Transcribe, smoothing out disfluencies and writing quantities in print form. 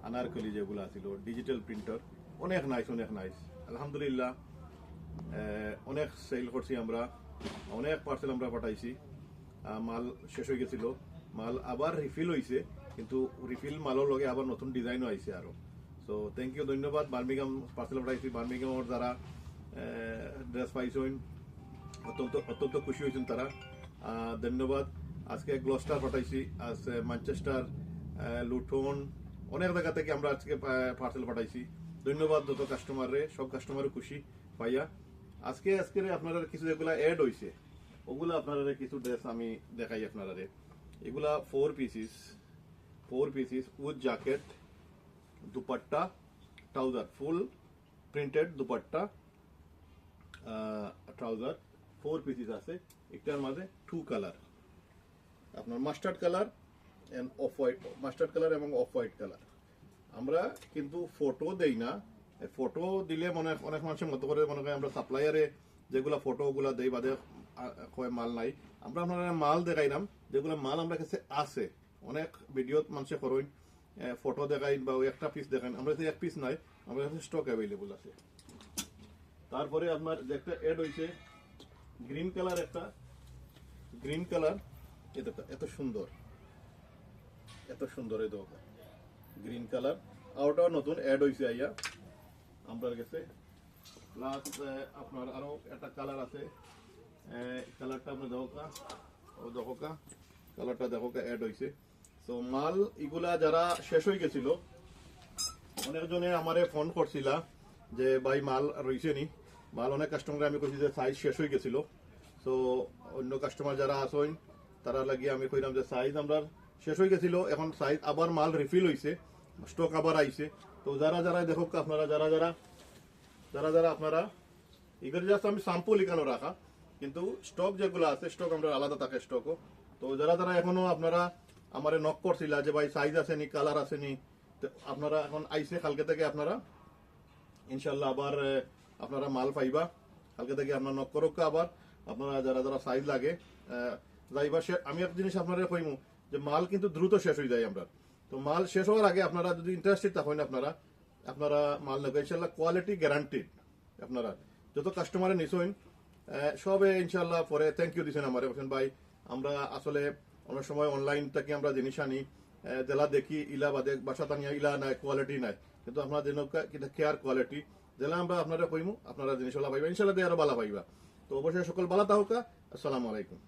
আনারকলি যেগুলো ছিল digital printer অনেক নাইস আলহামদুলিল্লাহ। অনেক সেল করছি আমরা, অনেক পার্সেল আমরা পাঠাইছি। মাল শেষ হয়ে গেছিল, মাল আবার রিফিল হয়েছে, কিন্তু রিফিল মালের লগে আবার নতুন ডিজাইনও আইছে আরো। সো থ্যাংক ইউ, ধন্যবাদ। বার্মিংহাম পার্সেল পাঠাইছি, বার্মিংহামের যারা ড্রেস পাইছেন অত্যন্ত খুশি হয়েছেন তারা, ধন্যবাদ। আজকে গ্লস্টার পাঠাইছি, আজ ম্যানচেস্টার, লুটন, অনেক জায়গা থেকে আমরা আজকে পার্সেল পাঠাইছি। ধন্যবাদ যত কাস্টমারে, সব কাস্টমারও খুশি পাইয়া। আজকে আপনারা কিছু যেগুলা এড হয়েছে ওগুলা আপনারা কিছু ড্রেস আমি দেখাই আপনারা। এগুলা 4 pieces with jacket, dupatta, trouser, full printed dupatta, trouser 4 pieces আছে। একটার মাঝে 2 কালার, আপনার mustard colour and off white, mustard colour এবং অফ হোয়াইট কালার। আমরা কিন্তু ফটো দেই না, ফটো দিলে অনেক মানুষের মতো করে মনে করেন আমরা সাপ্লায়ারে যেগুলা ফটো ওগুলা দেই বাদে মাল নাই। আমরা আপনারা মাল দেখাইলাম যেগুলো মাল আমরা কাছে আছে। অনেক ভিডিও মানুষে করেন ফটো দেখাই বা ওই একটা পিস দেখান, আমরা কাছে এক পিস নাই, আমার কাছে স্টক অ্যাভেলেবল আছে। তারপরে আপনার যে একটা এড হয়েছে গ্রিন কালার, একটা গ্রিন কালার, এত সুন্দর এই দোকান গ্রিন কালার, আউটাও নতুন এড হয়েছে আইয়া আপনার কাছে। প্লাস আপনার আরো একটা কালার আছে, কালারটা আপনি দেখোকা কালারটা দেখোকা এড হয়েছে। তো মাল এগুলা যারা শেষ হয়ে গেছিল, অনেকজনে আমারে ফোন করছিলা যে ভাই মাল রয়েছে নি, মাল অনেক কাস্টমার আমি কইছি যে সাইজ শেষ হয়ে গেছিল। তো অন্য কাস্টমার যারা আসেন তারা লাগিয়ে আমি কইলাম যে সাইজ আমরা শেষ হয়ে গেছিল, এখন সাইজ আবার মাল রিফিল হয়েছে, স্টক আবার আইছে। তো যারা দেখো আপনারা যারা আপনারা এগুলো জাস্ট আমি স্যাম্পল এখানে রাখা, কিন্তু স্টক যেগুলো আছে স্টক আমরা আলাদা থাকে স্টকও। তো যারা এখনো আপনারা আমারে নক করছিলা যে ভাই সাইজ আছে নি, কালার আছে নি, আপনারা এখন আইসে কালকে থেকে আপনারা ইনশাল্লাহ আবার আপনারা মাল পাইবা। কালকে থেকে আপনার নক করুক আবার আপনারা যারা সাইজ লাগে যাইবা। আমি একটা জিনিস আপনারা কইমু যে মাল কিন্তু দ্রুত শেষ হয়ে যায় আমরা। তো মাল শেষ হওয়ার আগে আপনারা যদি ইন্টারেস্টেড থাকেন আপনারা মাল নেবেন, ইনশাল্লাহ কোয়ালিটি গ্যারান্টিড। আপনারা যত কাস্টমারে নিছেন সবে ইনশাল্লাহ পরে থ্যাংক ইউ দিচ্ছেন আমার, বলছেন ভাই আমরা আসলে অনেক সময় অনলাইন থেকে আমরা জিনিস আনি, জেলা দেখি ইলা বাদে বাসা টানিয়া ইলা নাই, কোয়ালিটি নাই, কিন্তু আপনার যেন কেয়ার কোয়ালিটি জেলা আমরা আপনারা কইমু, আপনারা জিনিস পাইবা ইনশাল্লাহ দিয়ে আরো বালা পাইবা। তো অবশ্যই সকল বালা তাহকা। আসসালামু আলাইকুম।